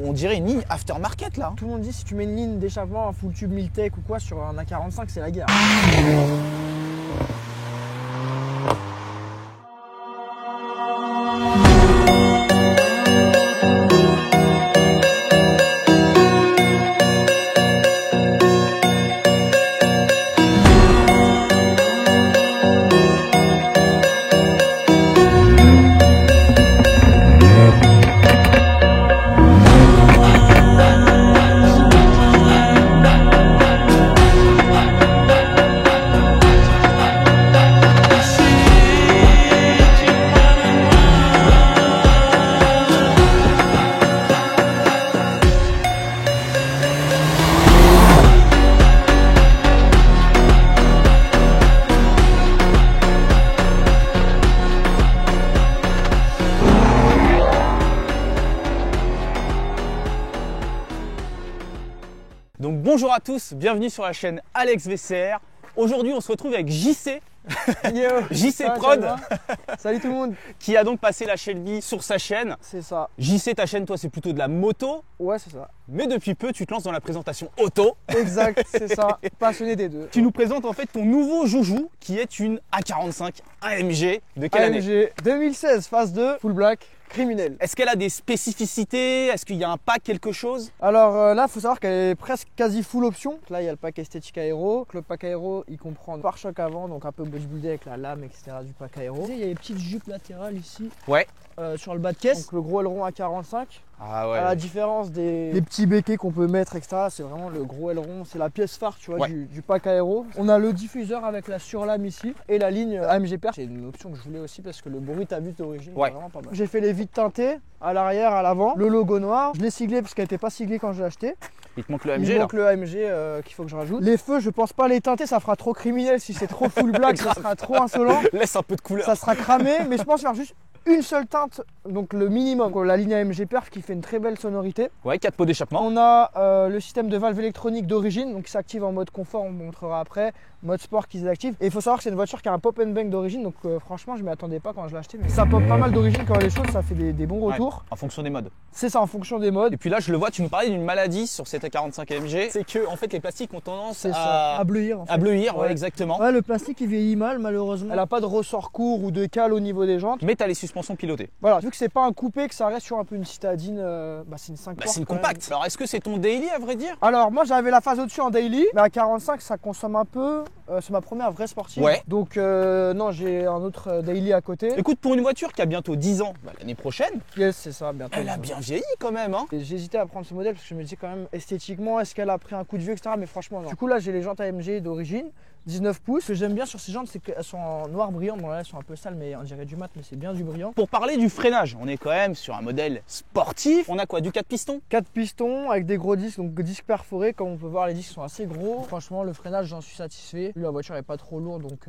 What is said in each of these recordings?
On dirait une ligne aftermarket là. Tout le monde dit si tu mets une ligne d'échappement, un full tube Miltech ou quoi sur un A45, c'est la guerre. Donc bonjour à tous, bienvenue sur la chaîne Alex VCR. Aujourd'hui on se retrouve avec JC. Yo, JC Prod Salut tout le monde. qui a donc passé la Shelby sur sa chaîne. C'est ça. JC, ta chaîne, toi, c'est plutôt de la moto, Ouais, c'est ça. mais depuis peu, tu te lances dans la présentation auto. Exact, c'est ça. Passionné des deux. Tu nous présentes en fait ton nouveau joujou qui est une A45 AMG de quelle année? AMG 2016, phase 2, full black, criminel. Est-ce qu'elle a des spécificités? Est-ce qu'il y a un pack, quelque chose? Alors là, il faut savoir qu'elle est presque quasi full option. Là, il y a le pack esthétique aéro. Le pack aéro, il comprend pare-choc avant, donc un peu bodybuildé avec la lame, etc. du pack aéro. Il y a les petites jupes latérales ici. Ouais. Sur le bas de caisse. Donc le gros aileron A45. Ah À la différence des petits béquets qu'on peut mettre, etc. C'est vraiment le gros aileron, c'est la pièce phare, tu vois, Ouais. du pack aéro. On a le diffuseur avec la surlame ici et la ligne AMG Perf. C'est une option que je voulais aussi parce que le bruit t'as vu d'origine, Ouais. c'est vraiment pas mal. J'ai fait les vitres teintées à l'arrière, à l'avant, le logo noir. Je l'ai siglé parce qu'elle n'était pas siglée quand je l'ai acheté. Il te manque le Il AMG là. manque le AMG qu'il faut que je rajoute. Les feux, je pense pas les teinter, ça fera trop criminel. Si c'est trop full black, ça sera trop insolent. Laisse un peu de couleur. Ça sera cramé, mais je pense faire juste une seule teinte, donc le minimum, la ligne AMG Perf qui fait une très belle sonorité. Ouais, 4 pots d'échappement. On a le système de valve électronique d'origine, donc qui s'active en mode confort, on montrera après, mode sport qui s'active. Et il faut savoir que c'est une voiture qui a un pop and bang d'origine, donc franchement je m'y attendais pas quand je l'ai acheté, mais ça pop pas mal d'origine quand elle est chaude, ça fait des bons retours. Ouais, en fonction des modes. C'est ça, en fonction des modes. Et puis là, je le vois, tu nous parlais d'une maladie sur cette A45 AMG. C'est que en fait, les plastiques ont tendance C'est ça, à bleuir en fait. à bleuir, ouais, Ouais. exactement. Ouais, le plastique il vieillit mal malheureusement. Elle a pas de ressort court ou de cale au niveau des jantes. Mais tu as les suspensions pilotées. Voilà, vu que c'est pas un coupé, que ça reste sur un peu une citadine, c'est une 5 Bah, portes c'est une quand même. compacte. Alors, est-ce que c'est ton daily à vrai dire? Alors moi j'avais la phase au-dessus en daily, mais à 45 ça consomme un peu, c'est ma première vraie sportive. Ouais. Donc non, j'ai un autre daily à côté. Écoute, pour une voiture qui a bientôt 10 ans, bah, l'année prochaine, Yes, c'est ça, bientôt. elle a bien vieilli quand même. Hein. Et j'hésitais à prendre ce modèle parce que je me disais quand même esthétiquement, est-ce qu'elle a pris un coup de vieux, etc. Mais franchement non. Du coup là j'ai les jantes AMG d'origine, 19 pouces. Ce que j'aime bien sur ces jantes c'est qu'elles sont en noir brillant. Bon là elles sont un peu sales mais on dirait du mat, mais c'est bien du brillant. Pour parler du freinage, on est quand même sur un modèle sportif. On a quoi? Du 4 pistons? 4 pistons avec des gros disques, donc disques perforés. Comme on peut voir, les disques sont assez gros. Franchement, le freinage, j'en suis satisfait. La voiture est pas trop lourde, donc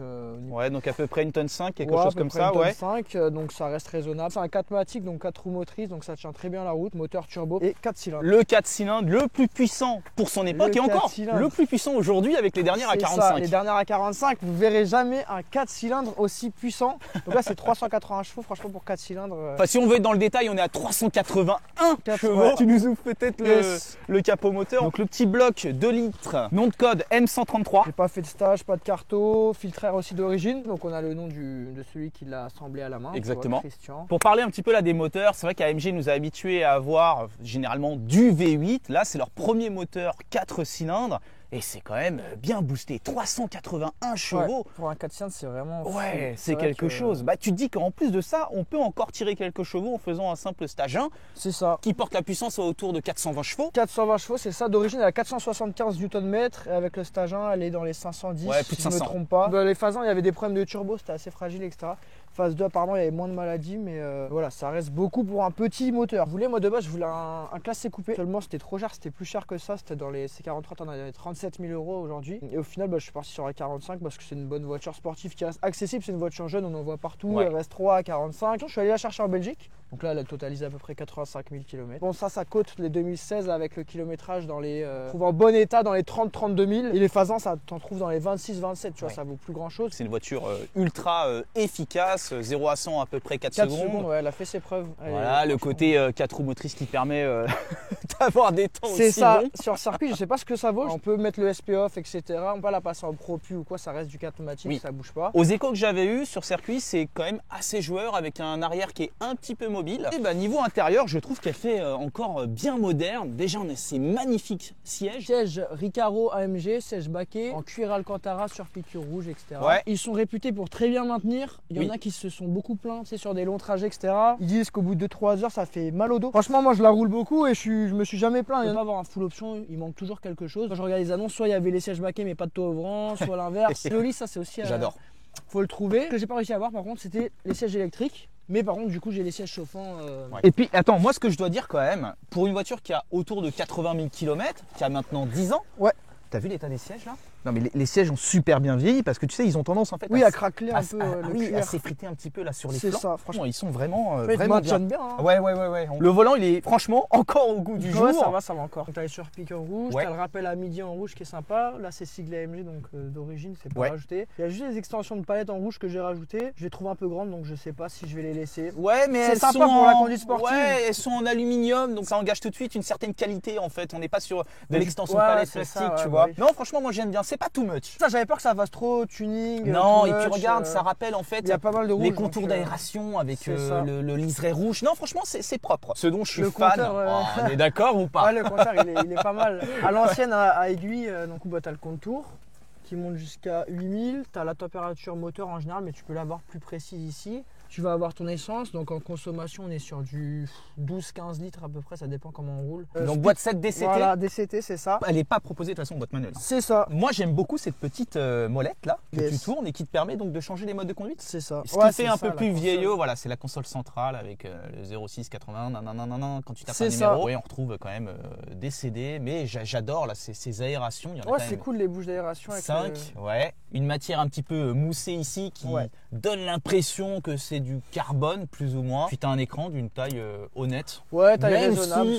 Ouais, donc à peu près une tonne 5, quelque ouais, à chose peu comme près ça, une tonne ouais. 5, donc ça reste raisonnable. C'est un 4matic, donc 4 roues motrices, donc ça tient très bien la route. Moteur turbo et 4 cylindres. Le 4 cylindres, le plus puissant pour son époque Le et encore 4 cylindres. le plus puissant aujourd'hui avec les dernières à C'est 45. ça, les dernières à 45, vous verrez jamais un 4 cylindres aussi puissant. Donc là, c'est 380 chevaux, franchement, pour 4 cylindres. Enfin, si on veut être dans le détail, on est à 381 chevaux. ouais. Tu nous ouvres peut-être Yes. le capot moteur. Donc le petit bloc 2 litres, nom de code M133. J'ai pas fait de stage, pas de carto, filtre air aussi d'origine. Donc on a le nom de celui qui l'a assemblé à la main. Exactement. Tu vois, Christian. Pour parler un petit peu là des moteurs, c'est vrai qu'AMG nous a habitués à avoir généralement du V8. Là, c'est leur premier moteur 4 cylindres. Et c'est quand même bien boosté. 381 chevaux. Ouais, pour un 4 cylindres, c'est vraiment. Ouais, fou. c'est vrai quelque que- chose. Bah, tu te dis qu'en plus de ça, on peut encore tirer quelques chevaux en faisant un simple stage 1 C'est ça. qui porte la puissance autour de 420 chevaux. 420 chevaux, c'est ça. D'origine, elle a 475 Nm et avec le stage 1, elle est dans les 510. Ouais, plus de si je ne me 500. trompe pas. Dans les phases 1, il y avait des problèmes de turbo, c'était assez fragile, etc. Phase 2, apparemment, il y avait moins de maladies, mais voilà, ça reste beaucoup pour un petit moteur. Moi, de base, je voulais un classe C coupé. Seulement, c'était trop cher, c'était plus cher que ça. C'était dans les C43, on avait 37 000 € aujourd'hui. Et au final, je suis parti sur la 45 parce que c'est une bonne voiture sportive qui reste accessible. C'est une voiture jeune, on en voit partout. Ouais. Elle reste 3 à 45. Je suis allé la chercher en Belgique. Donc là, elle totalise à peu près 85 000 km. Bon, ça cote les 2016 avec le kilométrage dans les. Trouve en bon état dans les 30-32 000. Et les Fazans, ça t'en trouve dans les 26-27. Tu vois, ça vaut plus grand chose. C'est une voiture ultra efficace, 0 à 100 à peu près 4 secondes. Ouais, elle a fait ses preuves. Voilà, le côté 4 roues motrices qui permet d'avoir des temps aussi C'est ça, bons. sur circuit, je sais pas ce que ça vaut. On peut mettre le SP off, etc. On peut pas la passer en propu ou quoi, ça reste du 4 pneumatique, ça bouge pas. Aux échos que j'avais eu sur circuit, c'est quand même assez joueur avec un arrière qui est un petit peu mobile. Et bah, niveau intérieur, je trouve qu'elle fait encore bien moderne. Déjà, on a ces magnifiques sièges. Siège Recaro AMG, siège baquet, en cuir Alcantara sur piqûre rouge, etc. Ouais. Ils sont réputés pour très bien maintenir. Il y en a qui se sont beaucoup plaints, c'est sur des longs trajets, etc. Ils disent qu'au bout de 2-3 heures, ça fait mal au dos. Franchement, moi, je la roule beaucoup et je me suis jamais plaint. Il y en a avoir un full option, il manque toujours quelque chose. Quand je regarde les annonces, soit il y avait les sièges baquets mais pas de toit ouvrant, soit l'inverse. C'est joli, ça c'est aussi. J'adore. Faut le trouver. Ce que j'ai pas réussi à avoir, par contre, c'était les sièges électriques. Mais par contre, du coup, j'ai les sièges chauffants. Et puis, attends, moi, ce que je dois dire quand même, pour une voiture qui a autour de 80 000 km, qui a maintenant 10 ans, t'as vu l'état des sièges là? Non, mais les sièges ont super bien vieilli parce que tu sais, ils ont tendance en fait à craquer un peu. À s'effriter un petit peu là sur les flancs. C'est ça, franchement. Ils sont vraiment, vraiment bien. Bien hein. Ouais. Le volant, il est franchement encore au goût du jour. Ouais, ça va encore. T'as les surpiqûres rouges, t'as le rappel à midi en rouge qui est sympa. Là, c'est siglé AMG, donc d'origine, c'est pas rajouté. Il y a juste des extensions de palette en rouge que j'ai rajoutées. Je les trouve un peu grandes, donc je sais pas si je vais les laisser. Ouais, mais c'est sympa pour la conduite sportive. Ouais, elles sont en aluminium, donc ça engage tout de suite une certaine qualité en fait. On n'est pas sur de l'extension de palette plastique, tu vois. Non, franchement, moi j'aime bien. C'est pas too much. J'avais peur que ça fasse trop tuning. Non, et puis regarde, ça rappelle en fait y a pas mal de rouge, les contours d'aération avec le liseré rouge. Non, franchement, c'est propre. Ce dont je suis fan. On est d'accord ou pas? Ouais, le compteur, il est pas mal. À l'ancienne, à aiguille, donc t'as le contour qui monte jusqu'à 8000. T'as la température moteur en général, mais tu peux l'avoir plus précise ici. Tu vas avoir ton essence, donc en consommation, on est sur du 12-15 litres à peu près, ça dépend comment on roule. Donc boîte 7 DCT. Voilà, DCT, c'est ça. Elle n'est pas proposée de toute façon en boîte manuelle. C'est ça. Moi, j'aime beaucoup cette petite molette là que tu tournes et qui te permet donc de changer les modes de conduite. C'est ça. Ce qui fait un peu plus vieillot, voilà, c'est la console centrale avec le 06 80 quand tu tapes un numéro. Oui, on retrouve quand même des CD, mais j'adore là ces aérations. Ouais, c'est cool les bouches d'aération. 5, une matière un petit peu moussée ici qui donne l'impression que c'est du carbone plus ou moins. Puis tu as un écran d'une taille honnête. Ouais, taille raisonnable,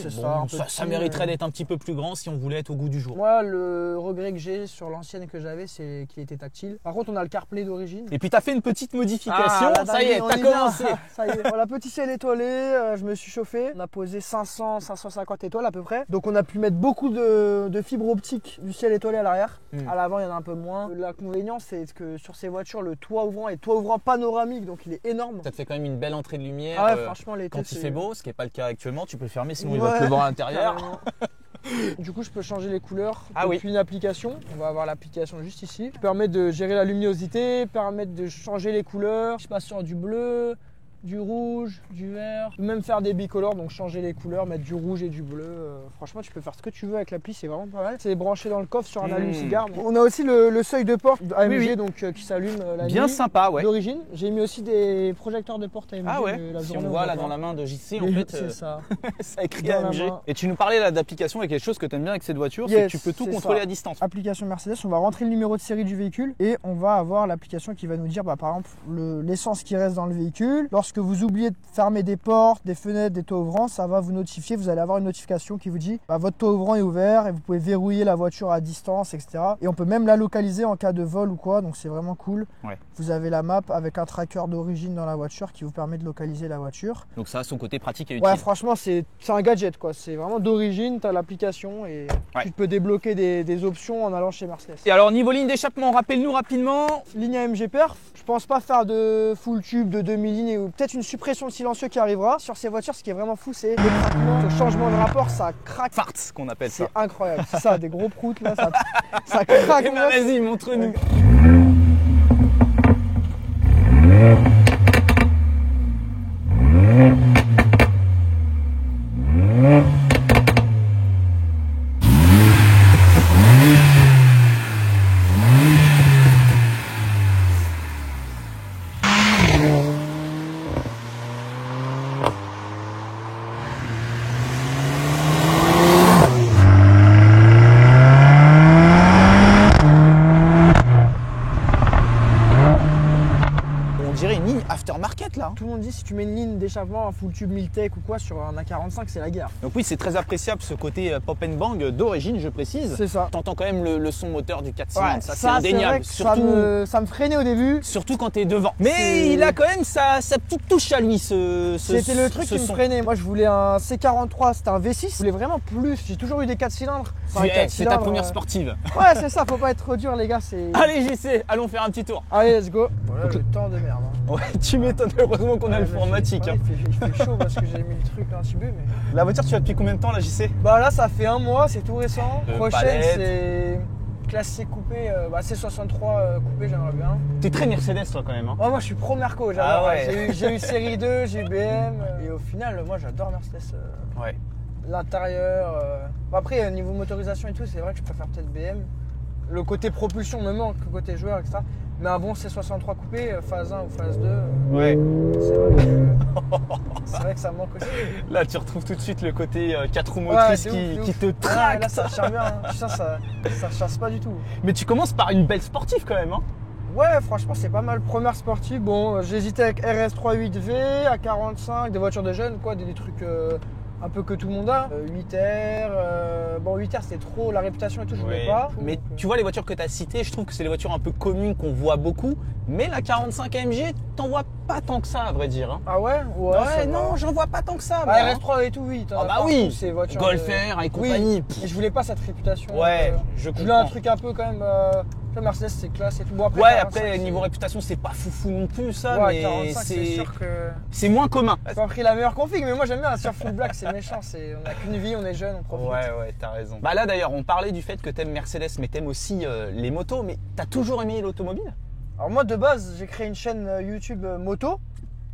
c'est ça mériterait d'être un petit peu plus grand si on voulait être au goût du jour. Moi, le regret que j'ai sur l'ancienne que j'avais, c'est qu'il était tactile. Par contre, on a le CarPlay d'origine. Et puis tu as fait une petite modification. Ça y est, t'as commencé. Ça y est. Voilà, petit ciel étoilé, je me suis chauffé. On a posé 500-550 étoiles à peu près. Donc on a pu mettre beaucoup de fibres optiques du ciel étoilé à l'arrière. À l'avant, il y en a un peu moins. L'inconvénient, c'est que sur ces voitures, le toit ouvrant est toit ouvrant panoramique, donc il est énorme. Ça te fait quand même une belle entrée de lumière. Ah ouais, franchement, l'été, quand il fait beau, ce qui n'est pas le cas actuellement, tu peux le fermer sinon il va pleuvoir à l'intérieur. Du coup, je peux changer les couleurs depuis une application. On va avoir l'application juste ici. Qui permet de gérer la luminosité, permettre de changer les couleurs. Je passe sur du bleu, du rouge, du vert. Je peux même faire des bicolores, donc changer les couleurs, mettre du rouge et du bleu. Franchement, tu peux faire ce que tu veux avec l'appli, c'est vraiment pas mal. C'est branché dans le coffre sur un allume-cigare. On a aussi le seuil de porte AMG donc, qui s'allume la nuit. Bien sympa, d'origine. J'ai mis aussi des projecteurs de porte AMG. Ah ouais, si on voit là dans la main de JC, en fait, c'est ça. Ça écrit AMG. Et tu nous parlais là d'application et quelque chose que tu aimes bien avec cette voiture, c'est que tu peux tout contrôler à distance. Application Mercedes, on va rentrer le numéro de série du véhicule et on va avoir l'application qui va nous dire, par exemple, l'essence qui reste dans le véhicule. Lorsque vous oubliez de fermer des portes, des fenêtres, des toits ouvrants, ça va vous notifier. Vous allez avoir une notification qui vous dit votre toit ouvrant est ouvert et vous pouvez verrouiller la voiture à distance, etc. Et on peut même la localiser en cas de vol ou quoi, donc c'est vraiment cool. Vous avez la map avec un tracker d'origine dans la voiture qui vous permet de localiser la voiture. Donc ça a son côté pratique et utile. Ouais, franchement, c'est un gadget quoi. C'est vraiment d'origine, tu as l'application et tu peux débloquer des options en allant chez Mercedes. Et alors niveau ligne d'échappement, rappelle-nous rapidement. Ligne AMG Perf, je pense pas faire de full tube de 2000 lignes ou peut-être une suppression de silencieux qui arrivera. Sur ces voitures, ce qui est vraiment fou, c'est le craquement, le changement de rapport, ça craque. Farts qu'on appelle ça. C'est incroyable, c'est ça, des gros proutes là, ça craque. Vas-y, montre-nous. Là. Tout le monde dit si tu mets une ligne d'échappement, un full tube Miltech ou quoi sur un A45, c'est la guerre. Donc oui, c'est très appréciable ce côté pop and bang d'origine, je précise. C'est ça. T'entends quand même le son moteur du 4 Ouais, cylindres, ça c'est indéniable. vrai que ça me freinait au début. Surtout quand t'es devant. Mais il a quand même sa petite touche à lui, C'était le truc qui me freinait. Moi, je voulais un C43, c'était un V6. Je voulais vraiment plus. J'ai toujours eu des 4 cylindres. C'est ta première sportive. Ouais, c'est ça, faut pas être trop dur, les gars. Allez, JC, allons faire un petit tour. Allez, let's go. Voilà le temps de merde. Ouais, tu m'étonnes, heureusement qu'on a le formatique. Ouais, il fait chaud parce que j'ai mis le truc intubé. Mais... La voiture, tu as depuis combien de temps là, JC? Bah là, ça fait un mois, c'est tout récent. Prochaine, palette. c'est classe C coupé, C63 coupé, j'aimerais bien. T'es très Mercedes, toi, quand même. Hein. Ouais, moi, je suis pro Merco, j'adore. Ah ouais. J'ai eu série 2, j'ai eu BM. Et au final, moi, j'adore Mercedes. Ouais. L'intérieur. Bon, après, niveau motorisation et tout, c'est vrai que je préfère peut-être BM. Le côté propulsion me manque, le côté joueur, etc. Mais un bon C63 coupé, phase 1 ou phase 2, Ouais. c'est vrai que ça manque aussi. Là, tu retrouves tout de suite le côté 4 roues motrices qui te traque. Là, ça charge bien, hein. Tu sens, ça chasse pas du tout. Mais tu commences par une belle sportive quand même. Hein. Ouais, franchement, c'est pas mal. Première sportive, bon, j'hésitais avec RS38V, A45, des voitures de jeunes, quoi, des trucs un peu que tout le monde a. 8R, bon 8R c'était trop, la réputation et tout, je voulais pas. Mais tu vois les voitures que tu as citées, je trouve que c'est les voitures un peu communes qu'on voit beaucoup. Mais la 45 AMG, t'en vois pas tant que ça à vrai dire. Hein. Ah ouais? Ouais, non, j'en vois pas tant que ça. Bah, RS3 et tout, oui. Ah bah oui, ces voitures Golf R et compagnie. Oui. Et je voulais pas cette réputation. Ouais, je comprends. Je voulais un truc un peu quand même... Mercedes c'est classe et tout. Bon, après niveau réputation c'est pas foufou non plus ça, ouais, mais 45, c'est sûr que... c'est moins commun. J'ai pas pris la meilleure config, mais moi j'aime bien la sur full black, c'est méchant, on a qu'une vie, on est jeune, on profite. Ouais, t'as raison. Bah là d'ailleurs on parlait du fait que t'aimes Mercedes mais t'aimes aussi les motos, mais t'as toujours aimé l'automobile? Alors moi de base j'ai créé une chaîne YouTube moto.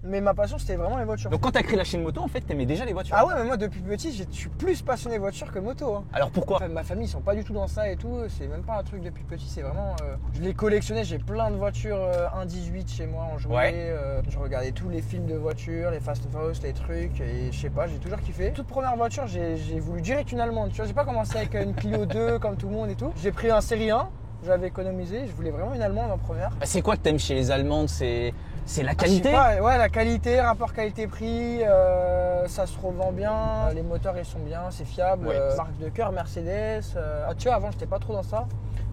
Mais ma passion c'était vraiment les voitures. Donc quand t'as créé la chaîne moto en fait t'aimais déjà les voitures? Ah ouais, mais moi depuis petit je suis plus passionné voiture que moto. Hein. Alors pourquoi? Enfin, ma famille ils sont pas du tout dans ça et tout, c'est même pas un truc depuis petit, c'est vraiment... je les collectionnais, j'ai plein de voitures 1.18 chez moi en jouet. Ouais. Je regardais tous les films de voitures, les Fast and Furious, les trucs et je sais pas, j'ai toujours kiffé. Toute première voiture j'ai voulu direct une allemande, tu vois, j'ai pas commencé avec une Clio 2 comme tout le monde et tout. J'ai pris un série 1, j'avais économisé, je voulais vraiment une allemande en première. Bah, c'est quoi que t'aimes chez les allemandes? C'est la qualité? Je sais pas, ouais, la qualité, rapport qualité-prix, ça se revend bien, les moteurs ils sont bien, c'est fiable, marque de cœur, Mercedes. Tu vois, avant j'étais pas trop dans ça.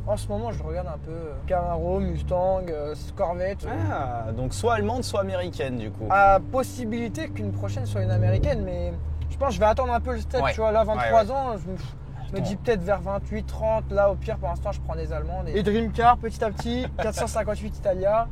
En ce moment je regarde un peu Camaro, Mustang, Corvette. Ah, donc soit allemande, soit américaine du coup. À possibilité qu'une prochaine soit une américaine, mais je pense que je vais attendre un peu le step, tu vois, là 23 ans, je me dis peut-être vers 28, 30, là au pire pour l'instant je prends des allemandes. Et Dream Car petit à petit, 458 Italia.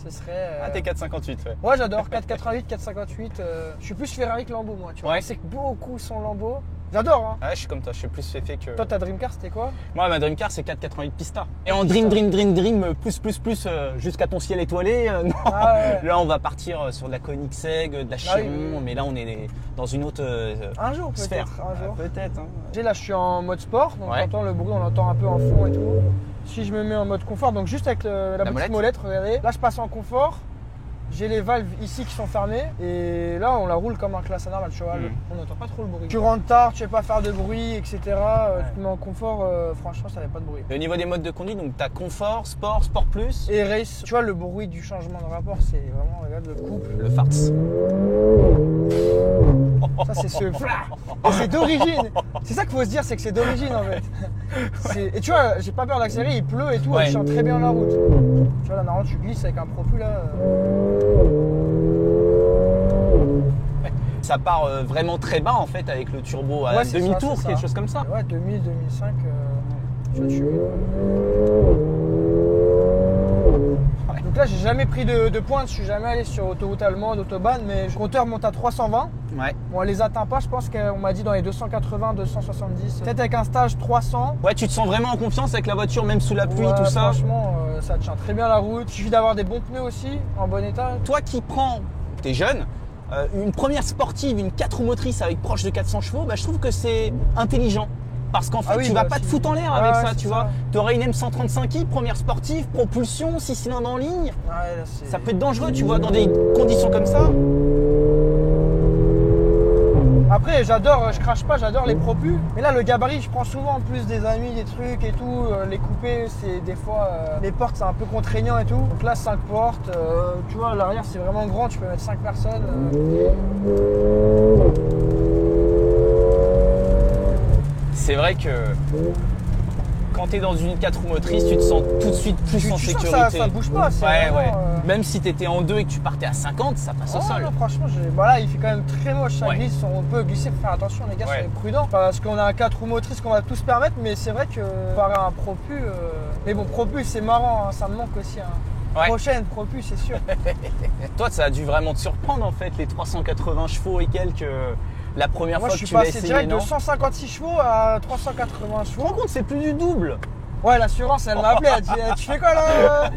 Ce serait. Ah, t'es 458, ouais. Ouais, j'adore. 488, 458. Je suis plus Ferrari que Lambo, moi, tu vois. Ouais. C'est que beaucoup sont Lambo. J'adore, hein. Ouais, je suis comme toi, je suis plus fait que. Toi, ta Dream Car, c'était quoi? Moi, ma Dream Car, c'est 488 Pista. Et en Dream, plus, jusqu'à ton ciel étoilé, non. Ah, ouais. Là, on va partir sur de la Koenigsegg, de la Chiron, oui. mais là, on est dans une autre un jour, sphère. peut-être. Un jour. Peut-être. Hein. Là, je suis en mode sport, donc Ouais. on entend le bruit, on l'entend un peu en fond et tout. Si je me mets en mode confort, donc juste avec la petite molette, regardez. Là, je passe en confort. J'ai les valves ici qui sont fermées et là on la roule comme un classe normal, tu vois, on n'entend pas trop le bruit. Tu rentres tard, tu sais pas faire de bruit, etc. Tu te mets en confort, franchement ça n'avait pas de bruit. Et au niveau des modes de conduite, donc t'as confort, sport, sport plus. Et race, tu vois le bruit du changement de rapport, c'est vraiment, regarde le couple. Le farts. Ça c'est ce... Et c'est d'origine. C'est ça qu'il faut se dire, c'est que c'est d'origine en fait. Et tu vois, j'ai pas peur d'accélérer, il pleut et tout, je sens très bien la route. Tu vois là normalement tu glisses avec un propul là. Ça part vraiment très bas en fait avec le turbo à demi-tour, quelque chose comme ça. Ouais, 2000, 2005, je suis. Donc là, j'ai jamais pris de pointe, je suis jamais allé sur autoroute allemande, autobahn, mais le compteur monte à 320. Ouais. Bon, on les atteint pas, je pense qu'on m'a dit dans les 280, 270. Peut-être avec un stage 300. Ouais, tu te sens vraiment en confiance avec la voiture, même sous la pluie, Ouais, tout ça. Franchement, ça tient très bien la route. Il suffit d'avoir des bons pneus aussi, en bon état. Toi qui prends, t'es jeune, une première sportive, une 4 roues motrices avec proche de 400 chevaux, bah, je trouve que c'est intelligent. Parce qu'en fait, tu vas pas te foutre en l'air avec ça, tu vois. Tu aurais une M135i, première sportive, propulsion, 6 cylindres en ligne. Ouais, là, ça peut être dangereux, tu vois, dans des conditions comme ça. Après, j'adore, je crache pas, j'adore les propus. Mais là, le gabarit, je prends souvent en plus des amis, des trucs et tout. Les coupés, c'est des fois, les portes, c'est un peu contraignant et tout. Donc là, 5 portes. Tu vois, l'arrière, c'est vraiment grand, tu peux mettre 5 personnes. C'est vrai que quand tu es dans une 4 roues motrices, tu te sens tout de suite plus en sécurité. Ça bouge pas. Ouais, vraiment, ouais. Même si tu étais en 2 et que tu partais à 50, ça passe au sol. Non, franchement, là, il fait quand même très moche. Ça glisse, on peut glisser, faut faire attention, les gars, soyez prudents. Parce qu'on a un 4 roues motrices qu'on va tous se permettre, mais c'est vrai que comparé à un Propu. Mais bon, Propu, c'est marrant, hein, ça me manque aussi. Prochaine Propu, c'est sûr. Toi, ça a dû vraiment te surprendre en fait, les 380 chevaux et quelques. La première fois que tu l'as essayé, je suis passé direct de 156 chevaux à 380 chevaux. Tu te rends compte, c'est plus du double. Ouais, l'assurance, elle m'a appelé, elle dit tu fais quoi là?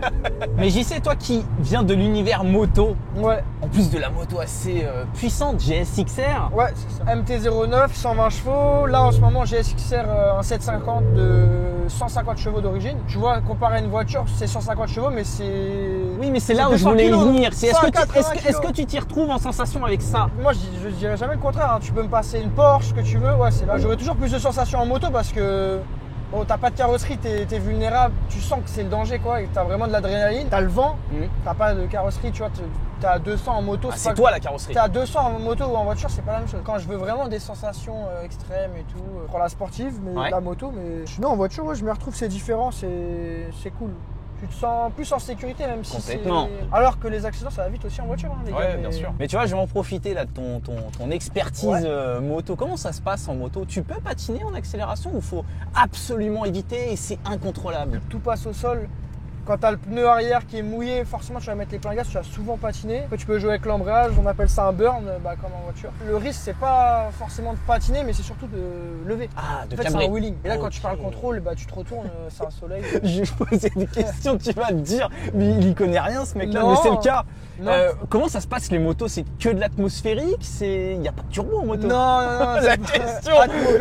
Mais j'y sais, toi qui viens de l'univers moto, ouais. En plus de la moto assez puissante, GSXR. Ouais, c'est ça. MT-09, 120 chevaux. Là, en ce moment, GSXR un 750 de 150 chevaux d'origine. Tu vois, comparé à une voiture, c'est 150 chevaux, mais c'est... Oui, mais c'est là où je voulais y venir. Est-ce que tu t'y retrouves en sensation avec ça? Moi, je dirais jamais le contraire. Hein. Tu peux me passer une Porsche, ce que tu veux. Ouais, c'est là. J'aurais toujours plus de sensations en moto parce que... Bon, t'as pas de carrosserie, t'es vulnérable, tu sens que c'est le danger quoi, et t'as vraiment de l'adrénaline, t'as le vent, t'as pas de carrosserie, tu vois, t'es à 200 en moto. C'est toi la carrosserie. T'es à 200 en moto ou en voiture, c'est pas la même chose. Quand je veux vraiment des sensations extrêmes et tout, je prends la sportive, mais la moto, mais non, en voiture, je me retrouve, c'est différent, c'est cool. Tu te sens plus en sécurité même si c'est... Alors que les accidents ça va vite aussi en voiture les gars. Ouais, bien sûr. Mais tu vois, je vais en profiter là de ton expertise moto. Comment ça se passe en moto? Tu peux patiner en accélération ou faut absolument éviter et c'est incontrôlable? Tout passe au sol. Quand tu as le pneu arrière qui est mouillé, forcément tu vas mettre les pleins gaz, tu vas souvent patiner. Après, tu peux jouer avec l'embrayage, on appelle ça un burn, comme en voiture. Le risque, c'est pas forcément de patiner, mais c'est surtout de lever. Ah, de cambrer. C'est un wheeling. Et là, quand tu parles contrôle, tu te retournes, c'est un soleil. Je vais poser des questions, tu vas te dire, mais il y connaît rien ce mec-là, mais c'est le cas. Comment ça se passe les motos? C'est que de l'atmosphérique? Il n'y a pas de turbo en moto? Non. La question,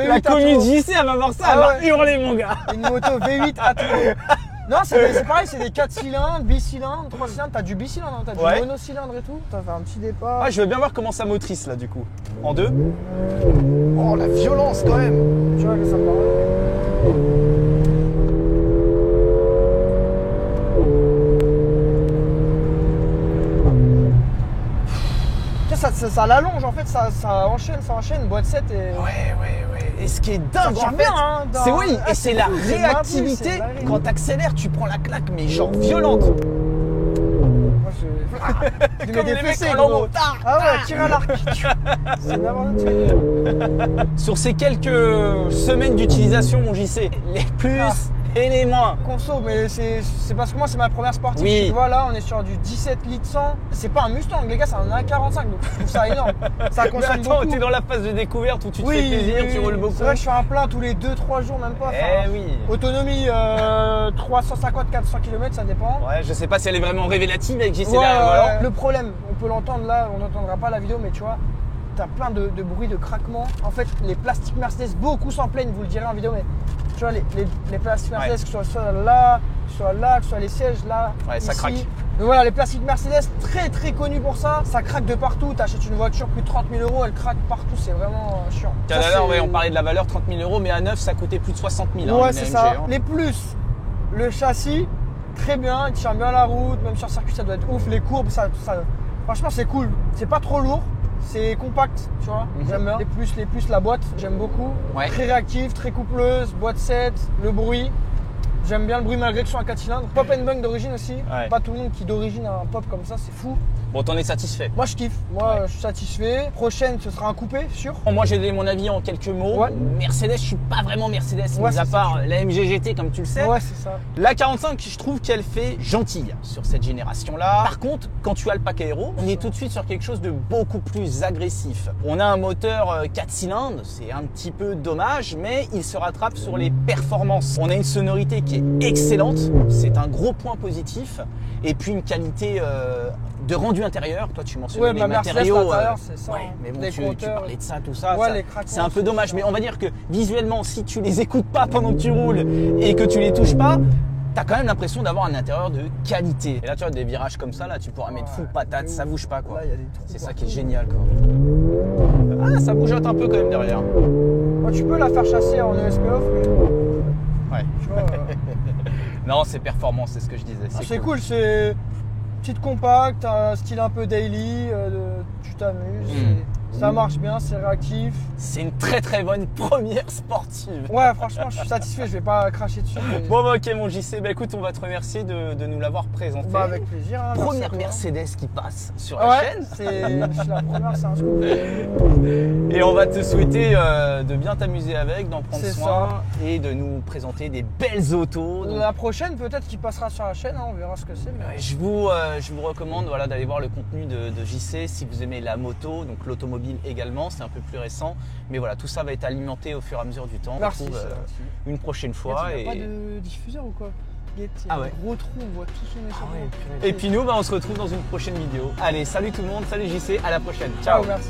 la communauté JC, elle va voir ça, elle va hurler mon gars. Une moto V8 Atmo. Non, c'est pareil, c'est des 4 cylindres, bicylindres, 3 cylindres, t'as du bicylindre, t'as du monocylindre et tout. T'as fait un petit départ. Ah, je veux bien voir comment ça motrice là du coup. En 2. Oh la violence quand même. Tu vois que ça me parle. Ça l'allonge en fait, ça enchaîne, boîte 7 et... Ouais. Et ce qui est dingue en fait, c'est et c'est la réactivité. Quand t'accélères, tu prends la claque mais genre violente. Moi je mets des fessées gros. Ah ouais, tire à l'arc. C'est n'importe quoi. Sur ces quelques semaines d'utilisation, mon JC, les plus et les moins. Conso, mais c'est parce que moi c'est ma première sportive. Oui. Tu vois là, on est sur du 17 litres 100. C'est pas un Mustang, les gars, c'est un A45, donc je trouve ça énorme. Ça consomme beaucoup. Attends, t'es dans la phase de découverte où tu te fais plaisir, tu roules beaucoup. C'est vrai que je fais un plein tous les 2-3 jours, même pas. Autonomie 350-400 km, ça dépend. Ouais, je sais pas si elle est vraiment révélative avec JC Le problème, on peut l'entendre là, on n'entendra pas la vidéo, mais tu vois, t'as plein de bruits, de craquements. En fait, les plastiques Mercedes, beaucoup s'en plaignent, vous le direz en vidéo, mais tu vois, les plastiques Mercedes, que ce soit là, que ce soit les sièges là, ça ici. craque. Donc voilà, les plastiques Mercedes, très très connus pour ça. Ça craque de partout. T'achètes une voiture plus de 30 000 €, elle craque partout. C'est vraiment chiant. On parlait de la valeur 30 000 €, mais à neuf, ça coûtait plus de 60 000. Ouais, c'est ça. Les plus, le châssis, très bien, il tient bien la route. Même sur circuit, ça doit être ouf. Les courbes, ça franchement, c'est cool. C'est pas trop lourd. C'est compact, tu vois, j'aime bien. Les plus, la boîte, j'aime beaucoup. Très réactive, très coupleuse, boîte 7, le bruit. J'aime bien le bruit malgré que ce soit un 4 cylindres. Pop and bunk d'origine aussi. Pas tout le monde qui d'origine a un pop comme ça, c'est fou. Bon, t'en es satisfait? Moi, je kiffe. Je suis satisfait. Prochaine, ce sera un coupé, sûr. Moi, j'ai donné mon avis en quelques mots. Mercedes, je suis pas vraiment Mercedes, mis à part la MG-GT, comme tu le sais. Ouais, c'est ça. La 45, je trouve qu'elle fait gentille sur cette génération-là. Par contre, quand tu as le pack aéro, on est tout de suite sur quelque chose de beaucoup plus agressif. On a un moteur 4 cylindres, c'est un petit peu dommage, mais il se rattrape sur les performances. On a une sonorité qui est excellente, c'est un gros point positif. Et puis une qualité de rendu intérieur. Toi, tu mentionnais les matériaux. C'est ça. Mais bon, tu parlais de ça, tout ça. Ouais, c'est un peu dommage. Mais on va dire que visuellement, si tu les écoutes pas pendant que tu roules et que tu les touches pas, t'as quand même l'impression d'avoir un intérieur de qualité. Et là, tu vois, des virages comme ça, là, tu pourras mettre full patate, ça bouge pas, quoi. Là, il y a des trous. C'est ça qui est génial, quoi. Ah, ça bougeote un peu quand même derrière. Moi, tu peux la faire chasser en ESP off, mais Ouais. tu vois, Non, c'est performant, c'est ce que je disais. c'est cool, c'est petite compacte, un style un peu daily, tu t'amuses. Ça marche bien, c'est réactif. C'est une très très bonne première sportive. Ouais, franchement, je suis satisfait, je vais pas cracher dessus. Mais... Bon, bah, ok, mon JC, bah écoute, on va te remercier de nous l'avoir présenté. Bah, avec plaisir. Hein, Première Mercedes qui passe sur la chaîne. C'est la première, c'est un scoop. Et on va te souhaiter de bien t'amuser avec, d'en prendre C'est soin ça. et de nous présenter des belles autos. Donc, La prochaine, peut-être qu'il passera sur la chaîne, hein, on verra ce que c'est. Mais... je vous recommande voilà, d'aller voir le contenu de JC si vous aimez la moto, donc l'automobile également, c'est un peu plus récent. Mais voilà, tout ça va être alimenté au fur et à mesure du temps. Merci. On retrouve, une prochaine fois. Il n'y a pas de diffuseur ou quoi? Il y a Ah ouais. un gros trou, on voit tout son échauffement. Et puis nous, bah, on se retrouve dans une prochaine vidéo. Allez, salut tout le monde, salut JC, à la prochaine. Ciao. Merci.